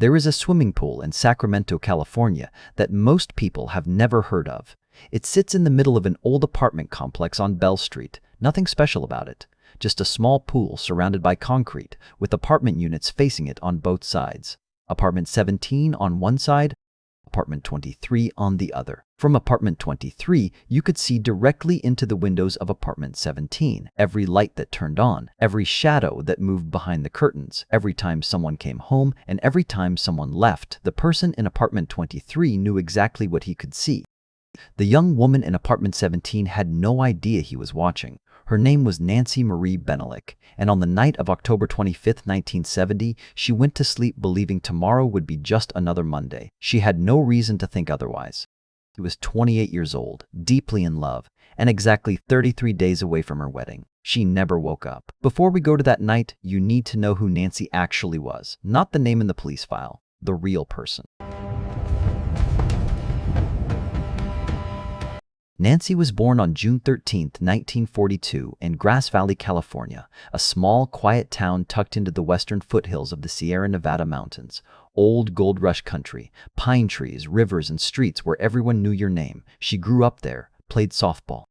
There is a swimming pool in Sacramento, California that most people have never heard of. It sits in the middle of an old apartment complex on Bell Street. Nothing special about it. Just a small pool surrounded by concrete, with apartment units facing it on both sides. Apartment 17 on one side, Apartment 23 on the other. From Apartment 23, you could see directly into the windows of Apartment 17. Every light that turned on, every shadow that moved behind the curtains, every time someone came home, and every time someone left, the person in Apartment 23 knew exactly what he could see. The young woman in Apartment 17 had no idea he was watching. Her name was Marie Benalik, and on the night of October 25, 1970, she went to sleep believing tomorrow would be just another Monday. She had no reason to think otherwise. She was 28 years old, deeply in love, and exactly 33 days away from her wedding. She never woke up. Before we go to that night, you need to know who Nancy actually was, not the name in the police file, the real person. Nancy was born on June 13, 1942, in Grass Valley, California, a small, quiet town tucked into the western foothills of the Sierra Nevada mountains. Old gold rush country, pine trees, rivers, and streets where everyone knew your name. She grew up there, played softball,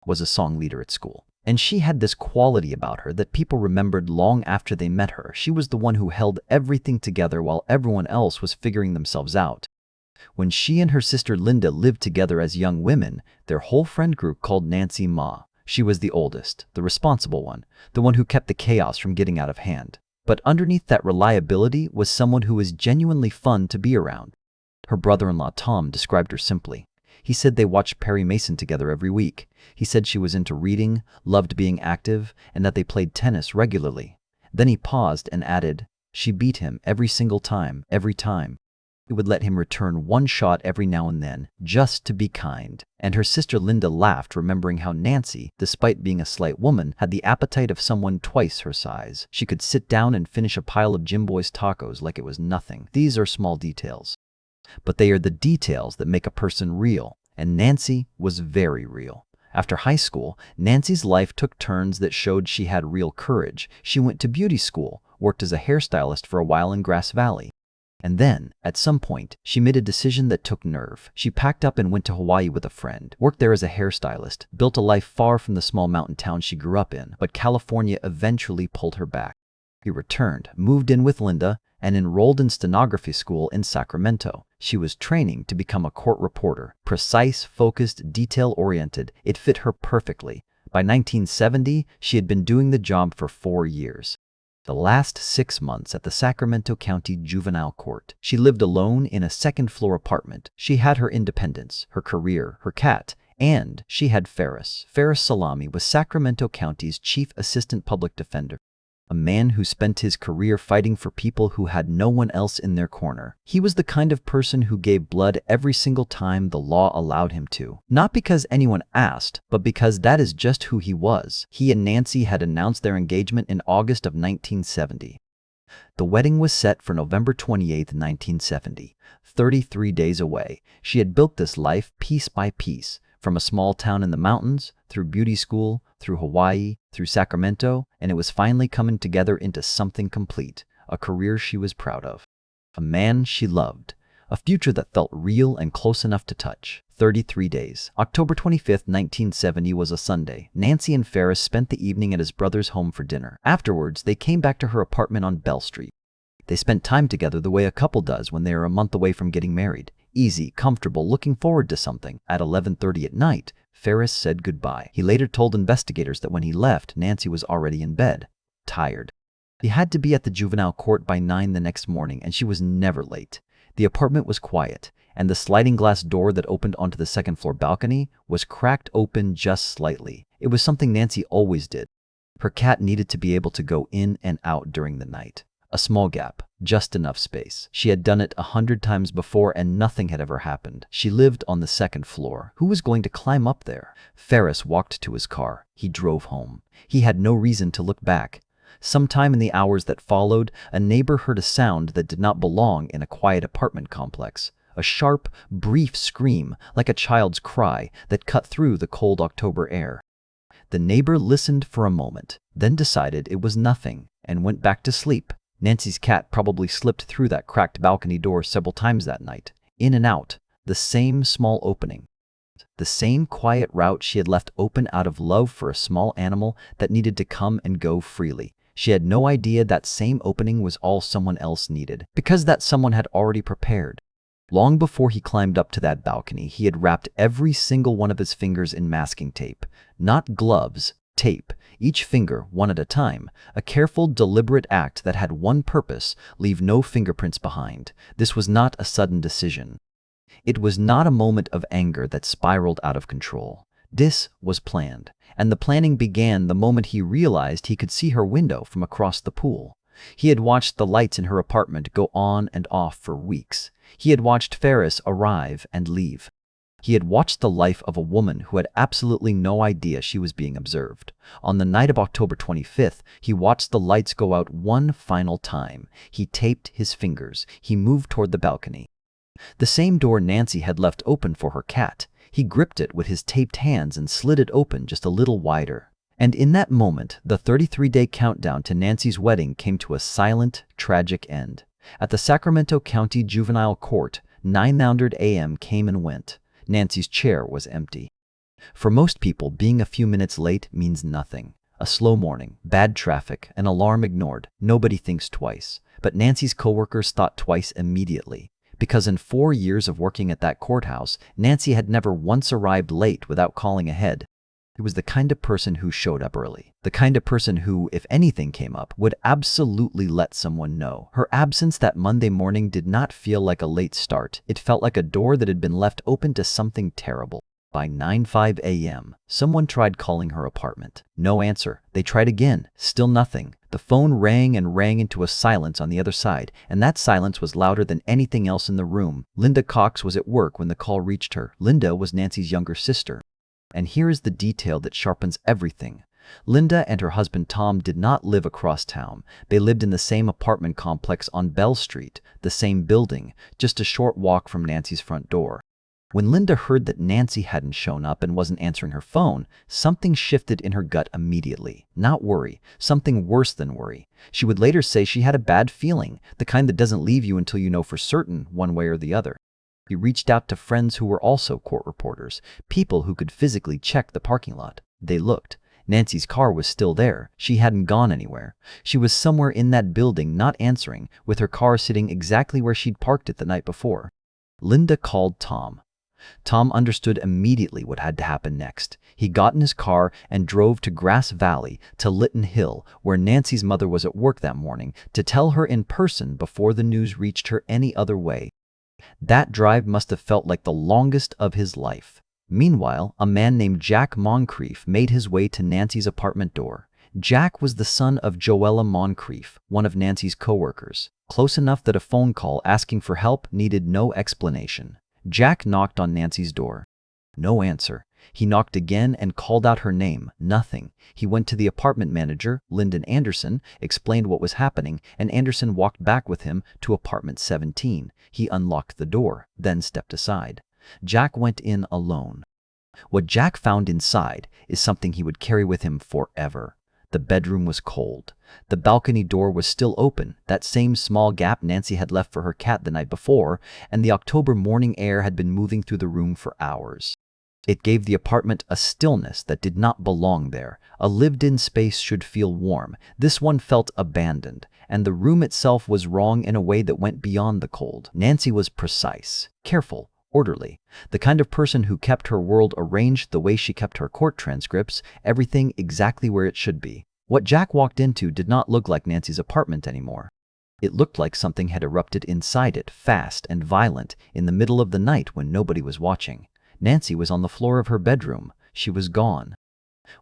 was a song leader at school. And she had this quality about her that people remembered long after they met her. She was the one who held everything together while everyone else was figuring themselves out. When she and her sister Linda lived together as young women, their whole friend group called Nancy Ma. She was the oldest, the responsible one, the one who kept the chaos from getting out of hand. But underneath that reliability was someone who was genuinely fun to be around. Her brother-in-law Tom described her simply. He said they watched Perry Mason together every week. He said she was into reading, loved being active, and that they played tennis regularly. Then he paused and added, she beat him every single time, every time. He would let him return one shot every now and then, just to be kind. And her sister Linda laughed, remembering how Nancy, despite being a slight woman, had the appetite of someone twice her size. She could sit down and finish a pile of Jim Boy's tacos like it was nothing. These are small details. But they are the details that make a person real. And Nancy was very real. After high school, Nancy's life took turns that showed she had real courage. She went to beauty school, worked as a hairstylist for a while in Grass Valley. And then, at some point, she made a decision that took nerve. She packed up and went to Hawaii with a friend, worked there as a hairstylist, built a life far from the small mountain town she grew up in, but California eventually pulled her back. She returned, moved in with Linda, and enrolled in stenography school in Sacramento. She was training to become a court reporter, precise, focused, detail-oriented. It fit her perfectly. By 1970, she had been doing the job for 4 years. The last 6 months at the Sacramento County Juvenile Court. She lived alone in a second-floor apartment. She had her independence, her career, her cat, and she had Ferris. Ferris Salami was Sacramento County's chief assistant public defender, a man who spent his career fighting for people who had no one else in their corner. He was the kind of person who gave blood every single time the law allowed him to. Not because anyone asked, but because that is just who he was. He and Nancy had announced their engagement in August of 1970. The wedding was set for November 28, 1970, 33 days away. She had built this life piece by piece, from a small town in the mountains, through beauty school, through Hawaii, through Sacramento, and it was finally coming together into something complete, a career she was proud of, a man she loved, a future that felt real and close enough to touch. 33 days. October 25, 1970 was a Sunday. Nancy and Ferris spent the evening at his brother's home for dinner. Afterwards, they came back to her apartment on Bell Street. They spent time together the way a couple does when they are a month away from getting married. Easy, comfortable, looking forward to something. At 11:30 at night, Ferris said goodbye. He later told investigators that when he left, Nancy was already in bed, tired. He had to be at the juvenile court by 9 the next morning, and she was never late. The apartment was quiet, and the sliding glass door that opened onto the second-floor balcony was cracked open just slightly. It was something Nancy always did. Her cat needed to be able to go in and out during the night. A small gap, just enough space. She had done it 100 times before and nothing had ever happened. She lived on the second floor. Who was going to climb up there? Ferris walked to his car. He drove home. He had no reason to look back. Sometime in the hours that followed, a neighbor heard a sound that did not belong in a quiet apartment complex. A sharp, brief scream, like a child's cry, that cut through the cold October air. The neighbor listened for a moment, then decided it was nothing and went back to sleep. Nancy's cat probably slipped through that cracked balcony door several times that night, in and out, the same small opening. The same quiet route she had left open out of love for a small animal that needed to come and go freely. She had no idea that same opening was all someone else needed, because that someone had already prepared. Long before he climbed up to that balcony, he had wrapped every single one of his fingers in masking tape. Not gloves, tape, each finger one at a time, a careful, deliberate act that had one purpose: leave no fingerprints behind. This was not a sudden decision. It was not a moment of anger that spiraled out of control. This was planned, and the planning began the moment he realized he could see her window from across the pool. He had watched the lights in her apartment go on and off for weeks. He had watched Ferris arrive and leave. He had watched the life of a woman who had absolutely no idea she was being observed. On the night of October 25th, he watched the lights go out one final time. He taped his fingers. He moved toward the balcony. The same door Nancy had left open for her cat. He gripped it with his taped hands and slid it open just a little wider. And in that moment, the 33-day countdown to Nancy's wedding came to a silent, tragic end. At the Sacramento County Juvenile Court, 9:00 a.m. came and went. Nancy's chair was empty. For most people, being a few minutes late means nothing. A slow morning, bad traffic, an alarm ignored. Nobody thinks twice. But Nancy's coworkers thought twice immediately. Because in 4 years of working at that courthouse, Nancy had never once arrived late without calling ahead. It was the kind of person who showed up early. The kind of person who, if anything came up, would absolutely let someone know. Her absence that Monday morning did not feel like a late start. It felt like a door that had been left open to something terrible. By 9:05 a.m., someone tried calling her apartment. No answer. They tried again. Still nothing. The phone rang and rang into a silence on the other side, and that silence was louder than anything else in the room. Linda Cox was at work when the call reached her. Linda was Nancy's younger sister. And here is the detail that sharpens everything. Linda and her husband Tom did not live across town. They lived in the same apartment complex on Bell Street, the same building, just a short walk from Nancy's front door. When Linda heard that Nancy hadn't shown up and wasn't answering her phone, something shifted in her gut immediately. Not worry, something worse than worry. She would later say she had a bad feeling, the kind that doesn't leave you until you know for certain, one way or the other. He reached out to friends who were also court reporters, people who could physically check the parking lot. They looked. Nancy's car was still there. She hadn't gone anywhere. She was somewhere in that building, not answering, with her car sitting exactly where she'd parked it the night before. Linda called Tom. Tom understood immediately what had to happen next. He got in his car and drove to Grass Valley, to Lytton Hill, where Nancy's mother was at work that morning, to tell her in person before the news reached her any other way. That drive must have felt like the longest of his life. Meanwhile, a man named Jack Moncrief made his way to Nancy's apartment door. Jack was the son of Joella Moncrief, one of Nancy's coworkers, close enough that a phone call asking for help needed no explanation. Jack knocked on Nancy's door. No answer. He knocked again and called out her name. Nothing. He went to the apartment manager, Lyndon Anderson, explained what was happening, and Anderson walked back with him to apartment 17. He unlocked the door, then stepped aside. Jack went in alone. What Jack found inside is something he would carry with him forever. The bedroom was cold. The balcony door was still open, that same small gap Nancy had left for her cat the night before, and the October morning air had been moving through the room for hours. It gave the apartment a stillness that did not belong there. A lived-in space should feel warm. This one felt abandoned, and the room itself was wrong in a way that went beyond the cold. Nancy was precise, careful, orderly, the kind of person who kept her world arranged the way she kept her court transcripts, everything exactly where it should be. What Jack walked into did not look like Nancy's apartment anymore. It looked like something had erupted inside it, fast and violent, in the middle of the night when nobody was watching. Nancy was on the floor of her bedroom. She was gone.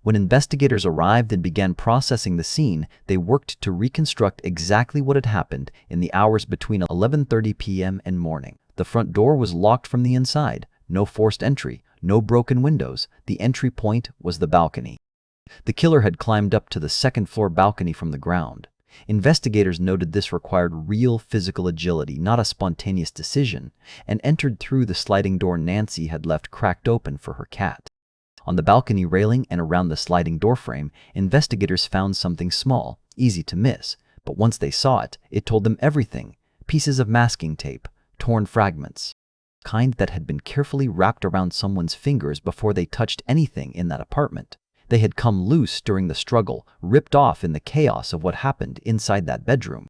When investigators arrived and began processing the scene, they worked to reconstruct exactly what had happened in the hours between 11:30 p.m. and morning. The front door was locked from the inside. No forced entry, no broken windows. The entry point was the balcony. The killer had climbed up to the second-floor balcony from the ground. Investigators noted this required real physical agility, not a spontaneous decision, and entered through the sliding door Nancy had left cracked open for her cat. On the balcony railing and around the sliding door frame, investigators found something small, easy to miss, But once they saw it, it told them everything. Pieces of masking tape, torn fragments, kind that had been carefully wrapped around someone's fingers before they touched anything in that apartment. They had come loose during the struggle, ripped off in the chaos of what happened inside that bedroom.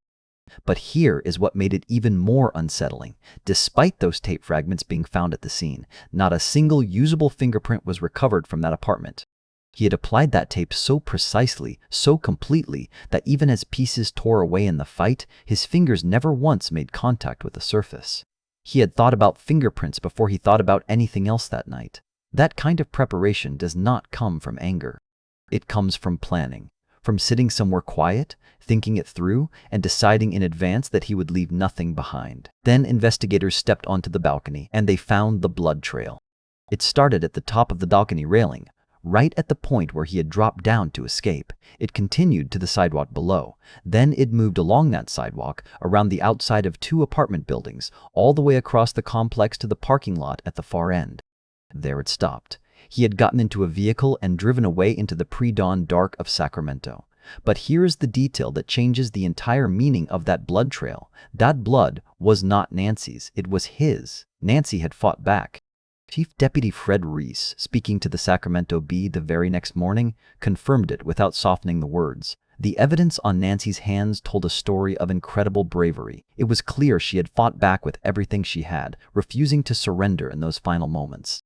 But here is what made it even more unsettling. Despite those tape fragments being found at the scene, not a single usable fingerprint was recovered from that apartment. He had applied that tape so precisely, so completely, that even as pieces tore away in the fight, his fingers never once made contact with the surface. He had thought about fingerprints before he thought about anything else that night. That kind of preparation does not come from anger. It comes from planning, from sitting somewhere quiet, thinking it through, and deciding in advance that he would leave nothing behind. Then investigators stepped onto the balcony, and they found the blood trail. It started at the top of the balcony railing, right at the point where he had dropped down to escape. It continued to the sidewalk below. Then it moved along that sidewalk, around the outside of 2 apartment buildings, all the way across the complex to the parking lot at the far end. There it stopped. He had gotten into a vehicle and driven away into the pre-dawn dark of Sacramento. But here is the detail that changes the entire meaning of that blood trail. That blood was not Nancy's, it was his. Nancy had fought back. Chief Deputy Fred Reese, speaking to the Sacramento Bee the very next morning, confirmed it without softening the words. The evidence on Nancy's hands told a story of incredible bravery. It was clear she had fought back with everything she had, refusing to surrender in those final moments.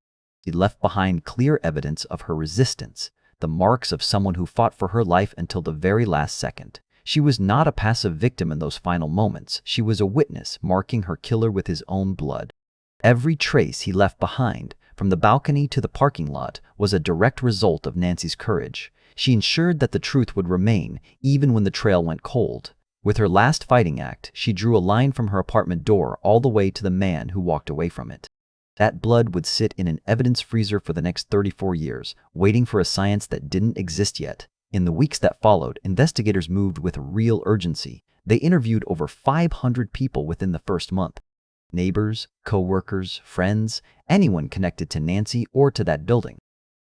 She left behind clear evidence of her resistance, the marks of someone who fought for her life until the very last second. She was not a passive victim in those final moments. She was a witness, marking her killer with his own blood. Every trace he left behind, from the balcony to the parking lot, was a direct result of Nancy's courage. She ensured that the truth would remain, even when the trail went cold. With her last fighting act, she drew a line from her apartment door all the way to the man who walked away from it. That blood would sit in an evidence freezer for the next 34 years, waiting for a science that didn't exist yet. In the weeks that followed, investigators moved with real urgency. They interviewed over 500 people within the first month. Neighbors, co-workers, friends, anyone connected to Nancy or to that building.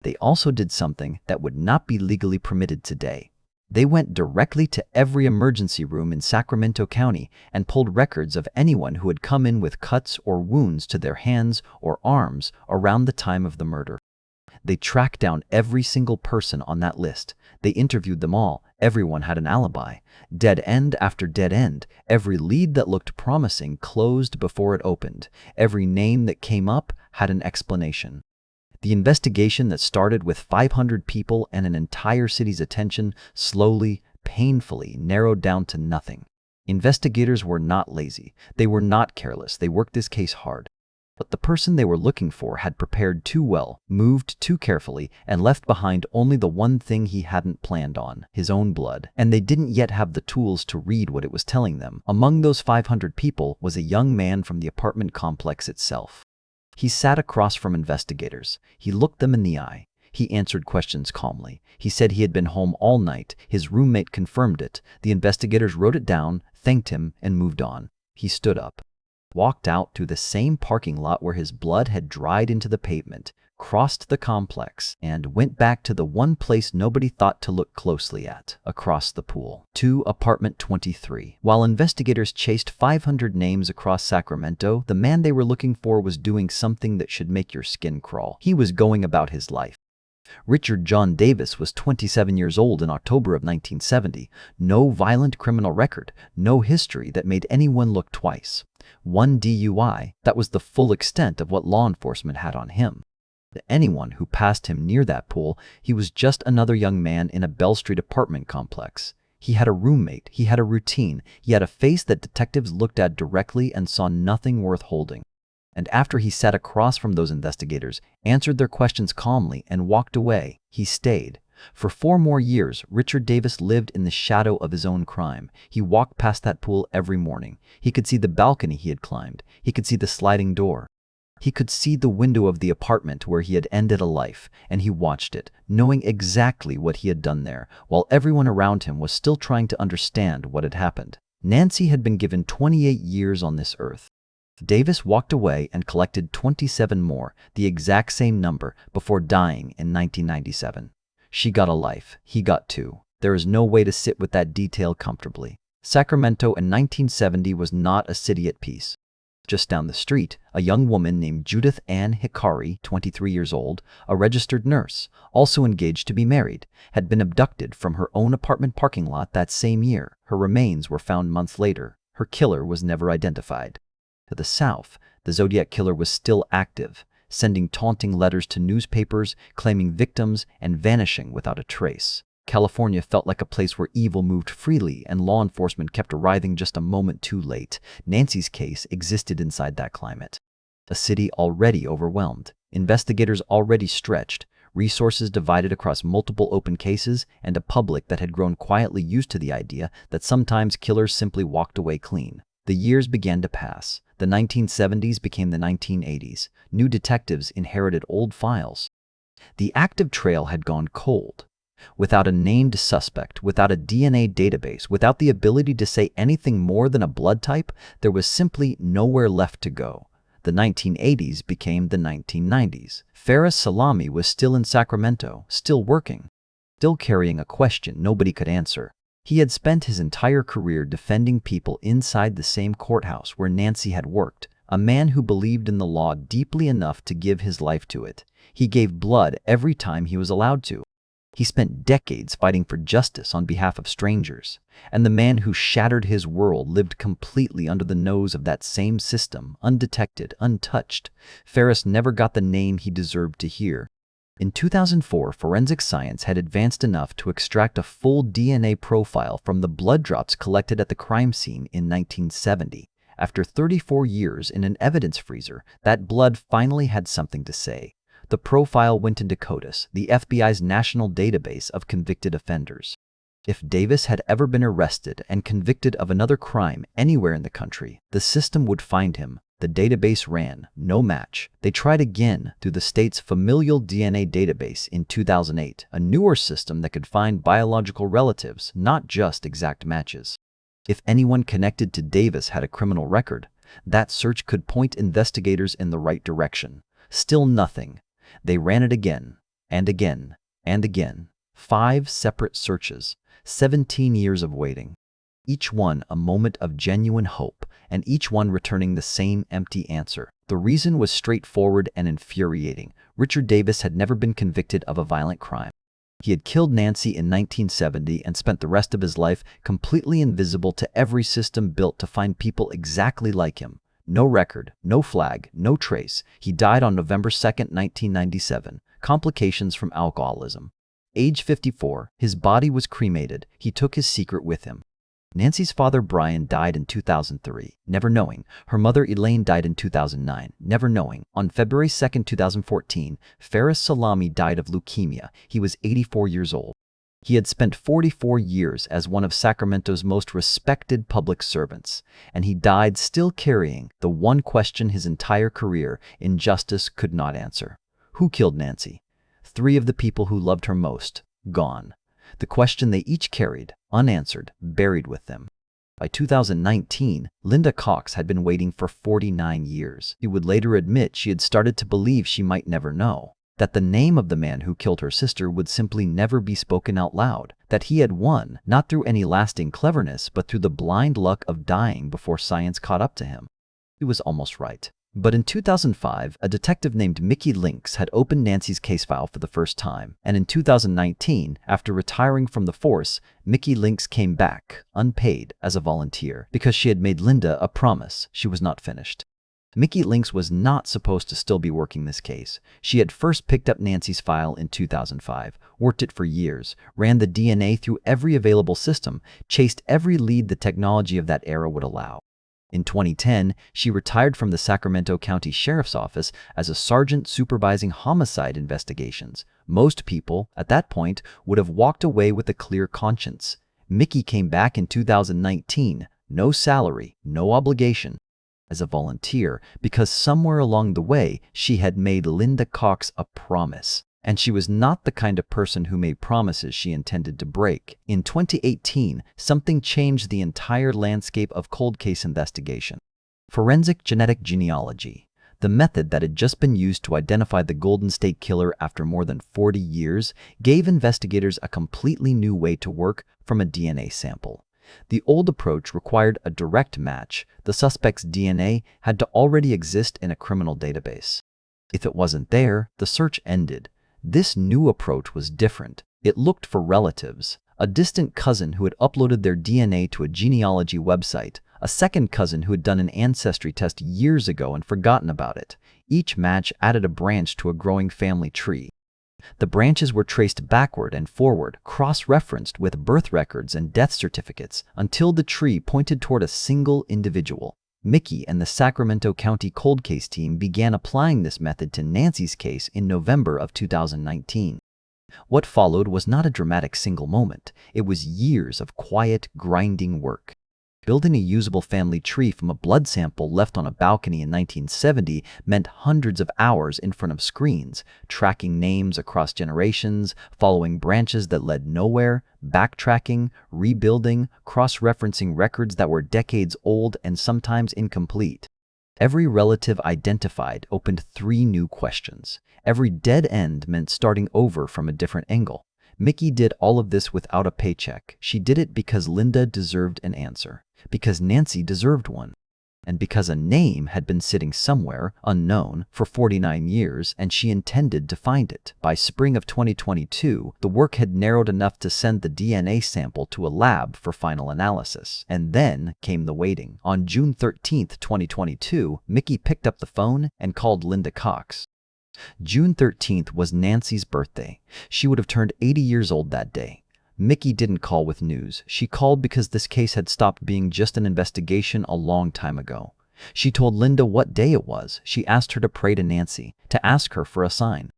They also did something that would not be legally permitted today. They went directly to every emergency room in Sacramento County and pulled records of anyone who had come in with cuts or wounds to their hands or arms around the time of the murder. They tracked down every single person on that list. They interviewed them all. Everyone had an alibi. Dead end after dead end. Every lead that looked promising closed before it opened. Every name that came up had an explanation. The investigation that started with 500 people and an entire city's attention slowly, painfully narrowed down to nothing. Investigators were not lazy. They were not careless. They worked this case hard. But the person they were looking for had prepared too well, moved too carefully, and left behind only the one thing he hadn't planned on, his own blood. And they didn't yet have the tools to read what it was telling them. Among those 500 people was a young man from the apartment complex itself. He sat across from investigators. He looked them in the eye. He answered questions calmly. He said he had been home all night. His roommate confirmed it. The investigators wrote it down, thanked him, and moved on. He stood up, walked out to the same parking lot where his blood had dried into the pavement, crossed the complex, and went back to the one place nobody thought to look closely at, across the pool, to apartment 23. While investigators chased 500 names across Sacramento, the man they were looking for was doing something that should make your skin crawl. He was going about his life. Richard John Davis was 27 years old in October of 1970. No violent criminal record, no history that made anyone look twice. One DUI, that was the full extent of what law enforcement had on him. To anyone who passed him near that pool, he was just another young man in a Bell Street apartment complex. He had a roommate, he had a routine, he had a face that detectives looked at directly and saw nothing worth holding. And after he sat across from those investigators, answered their questions calmly, and walked away, he stayed. For 4 more years, Richard Davis lived in the shadow of his own crime. He walked past that pool every morning. He could see the balcony he had climbed. He could see the sliding door. He could see the window of the apartment where he had ended a life, and he watched it, knowing exactly what he had done there, while everyone around him was still trying to understand what had happened. Nancy had been given 28 years on this earth. Davis walked away and collected 27 more, the exact same number, before dying in 1997. She got a life. He got 2. There is no way to sit with that detail comfortably. Sacramento in 1970 was not a city at peace. Just down the street, a young woman named Judith Ann Hikari, 23 years old, a registered nurse, also engaged to be married, had been abducted from her own apartment parking lot that same year. Her remains were found months later. Her killer was never identified. To the south, the Zodiac killer was still active, sending taunting letters to newspapers, claiming victims, and vanishing without a trace. California felt like a place where evil moved freely and law enforcement kept arriving just a moment too late. Nancy's case existed inside that climate. A city already overwhelmed, investigators already stretched, resources divided across multiple open cases, and a public that had grown quietly used to the idea that sometimes killers simply walked away clean. The years began to pass. The 1970s became the 1980s. New detectives inherited old files. The active trail had gone cold. Without a named suspect, without a DNA database, without the ability to say anything more than a blood type, there was simply nowhere left to go. The 1980s became the 1990s. Ferris Salami was still in Sacramento, still working, still carrying a question nobody could answer. He had spent his entire career defending people inside the same courthouse where Nancy had worked, a man who believed in the law deeply enough to give his life to it. He gave blood every time he was allowed to. He spent decades fighting for justice on behalf of strangers, and the man who shattered his world lived completely under the nose of that same system, undetected, untouched. Ferris never got the name he deserved to hear. In 2004, forensic science had advanced enough to extract a full DNA profile from the blood drops collected at the crime scene in 1970. After 34 years in an evidence freezer, that blood finally had something to say. The profile went into CODIS, the FBI's national database of convicted offenders. If Davis had ever been arrested and convicted of another crime anywhere in the country, the system would find him. The database ran, no match. They tried again through the state's familial DNA database in 2008, a newer system that could find biological relatives, not just exact matches. If anyone connected to Davis had a criminal record, that search could point investigators in the right direction. Still nothing. They ran it again, and again, and again. 5 separate searches, 17 years of waiting. Each one a moment of genuine hope, and each one returning the same empty answer. The reason was straightforward and infuriating. Richard Davis had never been convicted of a violent crime. He had killed Nancy in 1970 and spent the rest of his life completely invisible to every system built to find people exactly like him. No record, no flag, no trace. He died on November 2, 1997. Complications from alcoholism. Age 54, his body was cremated. He took his secret with him. Nancy's father, Brian, died in 2003, never knowing. Her mother, Elaine, died in 2009, never knowing. On February 2, 2014, Ferris Salami died of leukemia. He was 84 years old. He had spent 44 years as one of Sacramento's most respected public servants, and he died still carrying the one question his entire career in justice could not answer. Who killed Nancy? 3 of the people who loved her most, gone. The question they each carried, unanswered, buried with them. By 2019, Linda Cox had been waiting for 49 years. She would later admit she had started to believe she might never know, that the name of the man who killed her sister would simply never be spoken out loud, that he had won, not through any lasting cleverness, but through the blind luck of dying before science caught up to him. He was almost right. But in 2005, a detective named Mickey Lynx had opened Nancy's case file for the first time, and in 2019, after retiring from the force, Mickey Lynx came back, unpaid, as a volunteer, because she had made Linda a promise she was not finished. Mickey Lynx was not supposed to still be working this case. She had first picked up Nancy's file in 2005, worked it for years, ran the DNA through every available system, chased every lead the technology of that era would allow. In 2010, she retired from the Sacramento County Sheriff's Office as a sergeant supervising homicide investigations. Most people, at that point, would have walked away with a clear conscience. Mickey came back in 2019, no salary, no obligation, as a volunteer, because somewhere along the way, she had made Linda Cox a promise. And she was not the kind of person who made promises she intended to break. In 2018, something changed the entire landscape of cold case investigation. Forensic genetic genealogy, the method that had just been used to identify the Golden State Killer after more than 40 years, gave investigators a completely new way to work from a DNA sample. The old approach required a direct match. The suspect's DNA had to already exist in a criminal database. If it wasn't there, the search ended. This new approach was different. It looked for relatives, a distant cousin who had uploaded their DNA to a genealogy website, a second cousin who had done an ancestry test years ago and forgotten about it. Each match added a branch to a growing family tree. The branches were traced backward and forward, cross-referenced with birth records and death certificates, until the tree pointed toward a single individual. Mickey and the Sacramento County Cold Case team began applying this method to Nancy's case in November of 2019. What followed was not a dramatic single moment. It was years of quiet, grinding work. Building a usable family tree from a blood sample left on a balcony in 1970 meant hundreds of hours in front of screens, tracking names across generations, following branches that led nowhere, backtracking, rebuilding, cross-referencing records that were decades old and sometimes incomplete. Every relative identified opened 3 new questions. Every dead end meant starting over from a different angle. Mickey did all of this without a paycheck. She did it because Linda deserved an answer, because Nancy deserved one, and because a name had been sitting somewhere, unknown, for 49 years, and she intended to find it. By spring of 2022, the work had narrowed enough to send the DNA sample to a lab for final analysis. And then came the waiting. On June 13, 2022, Mickey picked up the phone and called Linda Cox. June 13th was Nancy's birthday. She would have turned 80 years old that day. Mickey didn't call with news. She called because this case had stopped being just an investigation a long time ago. She told Linda what day it was. She asked her to pray to Nancy, to ask her for a sign,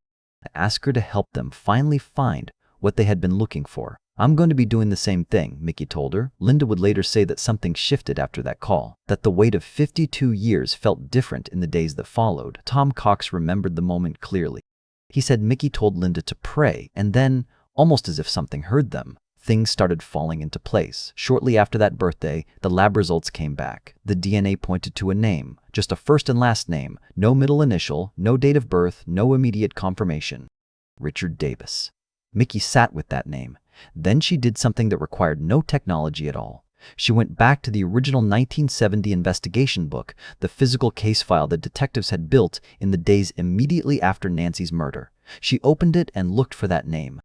to ask her to help them finally find what they had been looking for. "I'm going to be doing the same thing," Mickey told her. Linda would later say that something shifted after that call, that the weight of 52 years felt different in the days that followed. Tom Cox remembered the moment clearly. He said Mickey told Linda to pray, and then, almost as if something heard them, things started falling into place. Shortly after that birthday, the lab results came back. The DNA pointed to a name, just a first and last name, no middle initial, no date of birth, no immediate confirmation. Richard Davis. Mickey sat with that name. Then she did something that required no technology at all. She went back to the original 1970 investigation book, the physical case file that detectives had built in the days immediately after Nancy's murder. She opened it and looked for that name.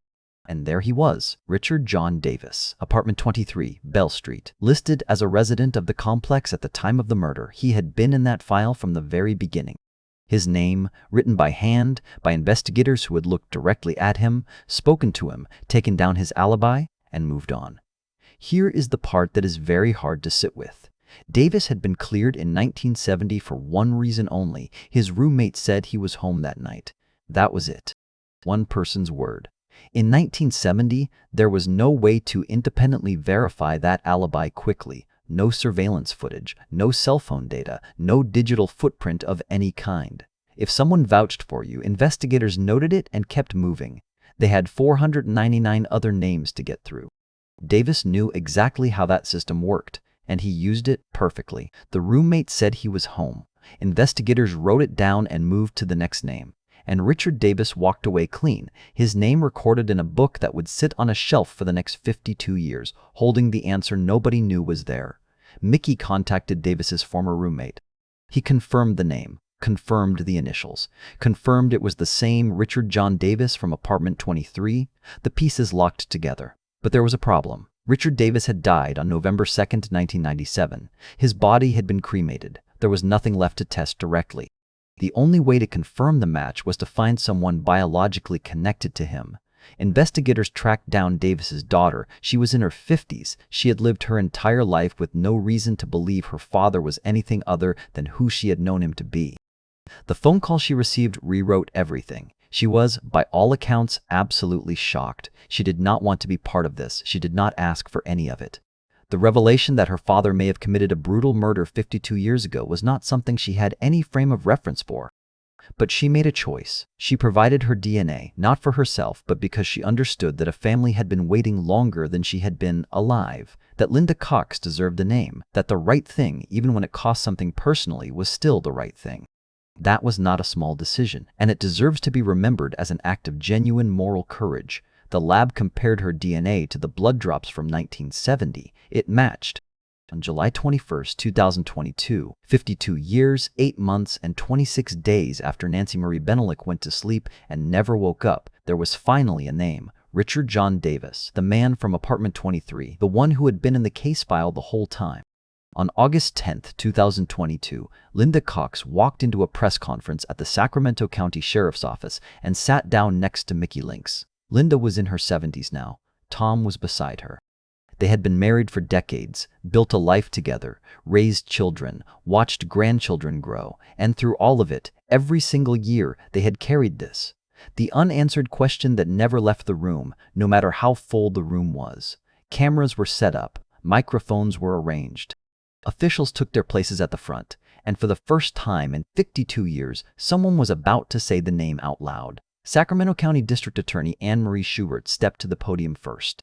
And there he was, Richard John Davis, apartment 23, Bell Street. Listed as a resident of the complex at the time of the murder, he had been in that file from the very beginning. His name, written by hand, by investigators who had looked directly at him, spoken to him, taken down his alibi, and moved on. Here is the part that is very hard to sit with. Davis had been cleared in 1970 for one reason only. His roommate said he was home that night. That was it. One person's word. In 1970, there was no way to independently verify that alibi quickly. No surveillance footage, no cell phone data, no digital footprint of any kind. If someone vouched for you, investigators noted it and kept moving. They had 499 other names to get through. Davis knew exactly how that system worked, and he used it perfectly. The roommate said he was home. Investigators wrote it down and moved to the next name. And Richard Davis walked away clean, his name recorded in a book that would sit on a shelf for the next 52 years, holding the answer nobody knew was there. Mickey contacted Davis's former roommate. He confirmed the name, confirmed the initials, confirmed it was the same Richard John Davis from apartment 23. The pieces locked together. But there was a problem. Richard Davis had died on November 2, 1997. His body had been cremated. There was nothing left to test directly. The only way to confirm the match was to find someone biologically connected to him. Investigators tracked down Davis's daughter. She was in her 50s. She had lived her entire life with no reason to believe her father was anything other than who she had known him to be. The phone call she received rewrote everything. She was, by all accounts, absolutely shocked. She did not want to be part of this. She did not ask for any of it. The revelation that her father may have committed a brutal murder 52 years ago was not something she had any frame of reference for. But she made a choice. She provided her DNA, not for herself, but because she understood that a family had been waiting longer than she had been alive, that Linda Cox deserved a name, that the right thing, even when it cost something personally, was still the right thing. That was not a small decision, and it deserves to be remembered as an act of genuine moral courage. The lab compared her DNA to the blood drops from 1970. It matched. On July 21, 2022, 52 years, 8 months, and 26 days after Nancy Marie Benalik went to sleep and never woke up, there was finally a name: Richard John Davis, the man from apartment 23, the one who had been in the case file the whole time. On August 10, 2022, Linda Cox walked into a press conference at the Sacramento County Sheriff's Office and sat down next to Mickey Links. Linda was in her 70s now. Tom was beside her. They had been married for decades, built a life together, raised children, watched grandchildren grow, and through all of it, every single year, they had carried this. The unanswered question that never left the room, no matter how full the room was. Cameras were set up, microphones were arranged. Officials took their places at the front, and for the first time in 52 years, someone was about to say the name out loud. Sacramento County District Attorney Anne Marie Schubert stepped to the podium first.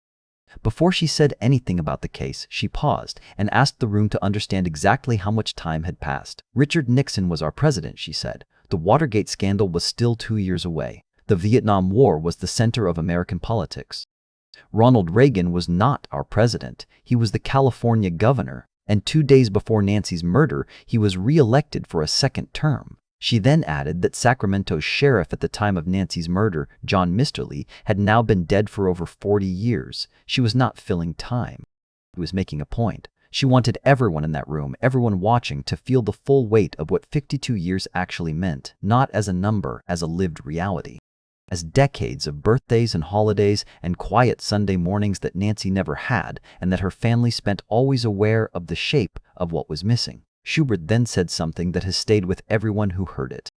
Before she said anything about the case, she paused and asked the room to understand exactly how much time had passed. Richard Nixon was our president, she said. The Watergate scandal was still 2 years away. The Vietnam War was the center of American politics. Ronald Reagan was not our president. He was the California governor. And 2 days before Nancy's murder, he was re-elected for a second term. She then added that Sacramento's sheriff at the time of Nancy's murder, John Misterly, had now been dead for over 40 years. She was not filling time. She was making a point. She wanted everyone in that room, everyone watching, to feel the full weight of what 52 years actually meant, not as a number, as a lived reality. As decades of birthdays and holidays and quiet Sunday mornings that Nancy never had, and that her family spent always aware of the shape of what was missing. Schubert then said something that has stayed with everyone who heard it.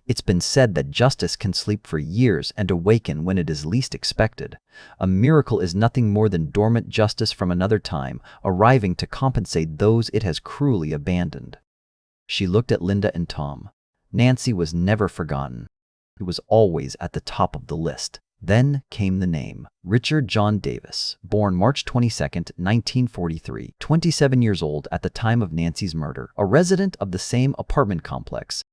It's been said that justice can sleep for years and awaken when it is least expected. A miracle is nothing more than dormant justice from another time, arriving to compensate those it has cruelly abandoned. She looked at Linda and Tom. Nancy was never forgotten. It was always at the top of the list. Then came the name, Richard John Davis, born March 22, 1943, 27 years old at the time of Nancy's murder, a resident of the same apartment complex.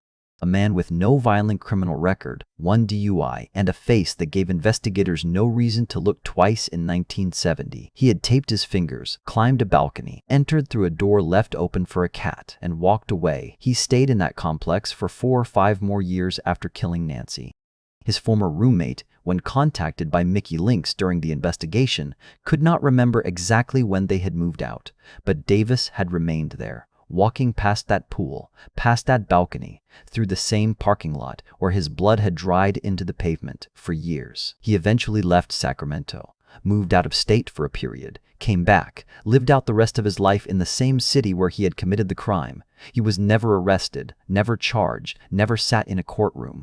A man with no violent criminal record, 1 DUI, and a face that gave investigators no reason to look twice in 1970. He had taped his fingers, climbed a balcony, entered through a door left open for a cat, and walked away. He stayed in that complex for 4 or 5 more years after killing Nancy. His former roommate, when contacted by Mickey Links during the investigation, could not remember exactly when they had moved out, but Davis had remained there, walking past that pool, past that balcony, through the same parking lot where his blood had dried into the pavement for years. He eventually left Sacramento, moved out of state for a period, came back, lived out the rest of his life in the same city where he had committed the crime. He was never arrested, never charged, never sat in a courtroom.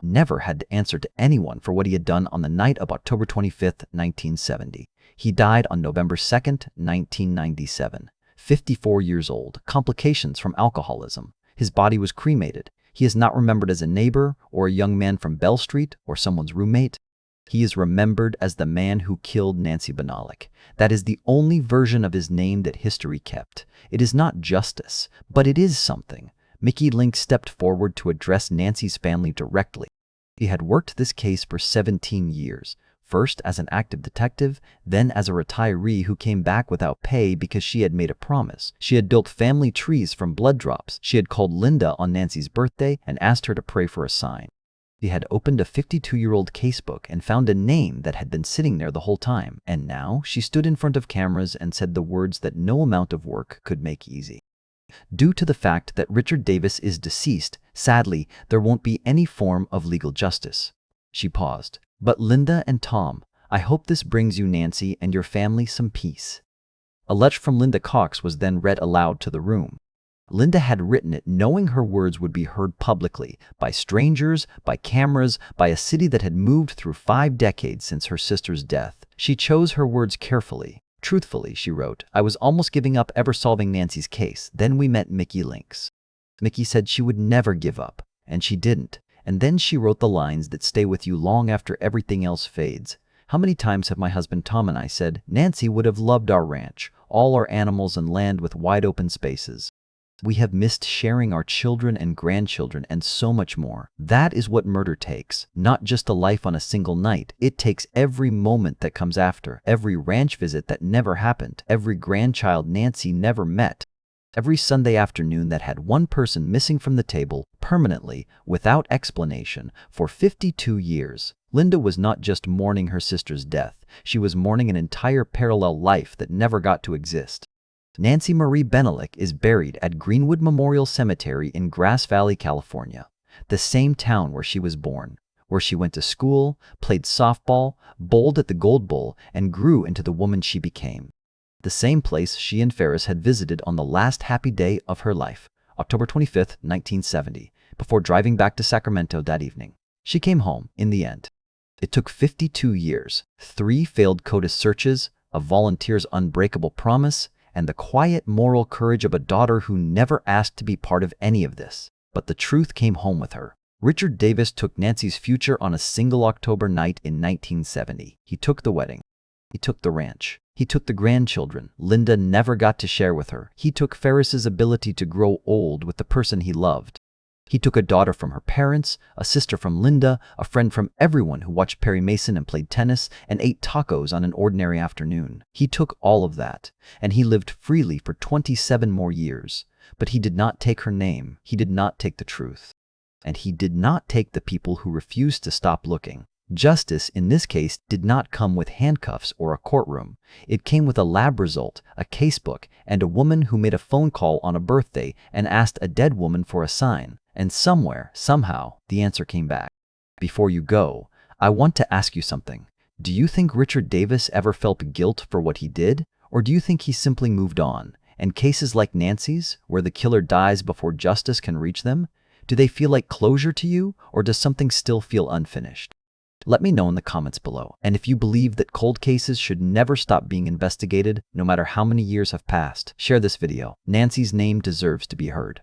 Never had to answer to anyone for what he had done on the night of October 25, 1970. He died on November 2, 1997, 54 years old, complications from alcoholism. His body was cremated. He is not remembered as a neighbor or a young man from Bell Street or someone's roommate. He is remembered as the man who killed Nancy Benalik. That is the only version of his name that history kept. It is not justice, but it is something. Mickey Links stepped forward to address Nancy's family directly. He had worked this case for 17 years, first as an active detective, then as a retiree who came back without pay because she had made a promise. She had built family trees from blood drops. She had called Linda on Nancy's birthday and asked her to pray for a sign. He had opened a 52-year-old casebook and found a name that had been sitting there the whole time. And now she stood in front of cameras and said the words that no amount of work could make easy. Due to the fact that Richard Davis is deceased, sadly, there won't be any form of legal justice. She paused. But Linda and Tom, I hope this brings you, Nancy, and your family some peace. A letter from Linda Cox was then read aloud to the room. Linda had written it knowing her words would be heard publicly, by strangers, by cameras, by a city that had moved through 5 decades since her sister's death. She chose her words carefully. Truthfully, she wrote, I was almost giving up ever solving Nancy's case. Then we met Mickey Links. Mickey said she would never give up, and she didn't. And then she wrote the lines that stay with you long after everything else fades. How many times have my husband Tom and I said, Nancy would have loved our ranch, all our animals and land with wide open spaces. We have missed sharing our children and grandchildren and so much more. That is what murder takes. Not just a life on a single night. It takes every moment that comes after, every ranch visit that never happened, every grandchild Nancy never met, every Sunday afternoon that had one person missing from the table permanently, without explanation, for 52 years. Linda was not just mourning her sister's death. She was mourning an entire parallel life that never got to exist. Nancy Marie Benalik is buried at Greenwood Memorial Cemetery in Grass Valley, California, the same town where she was born, where she went to school, played softball, bowled at the Gold Bowl, and grew into the woman she became. The same place she and Ferris had visited on the last happy day of her life, October 25, 1970, before driving back to Sacramento that evening. She came home in the end. It took 52 years, 3 failed CODIS searches, a volunteer's unbreakable promise, and the quiet moral courage of a daughter who never asked to be part of any of this. But the truth came home with her. Richard Davis took Nancy's future on a single October night in 1970. He took the wedding. He took the ranch. He took the grandchildren Linda never got to share with her. He took Ferris's ability to grow old with the person he loved. He took a daughter from her parents, a sister from Linda, a friend from everyone who watched Perry Mason and played tennis and ate tacos on an ordinary afternoon. He took all of that, and he lived freely for 27 more years. But he did not take her name. He did not take the truth. And he did not take the people who refused to stop looking. Justice, in this case, did not come with handcuffs or a courtroom. It came with a lab result, a casebook, and a woman who made a phone call on a birthday and asked a dead woman for a sign. And somewhere, somehow, the answer came back. Before you go, I want to ask you something. Do you think Richard Davis ever felt guilt for what he did? Or do you think he simply moved on? And cases like Nancy's, where the killer dies before justice can reach them, do they feel like closure to you, or does something still feel unfinished? Let me know in the comments below. And if you believe that cold cases should never stop being investigated, no matter how many years have passed, share this video. Nancy's name deserves to be heard.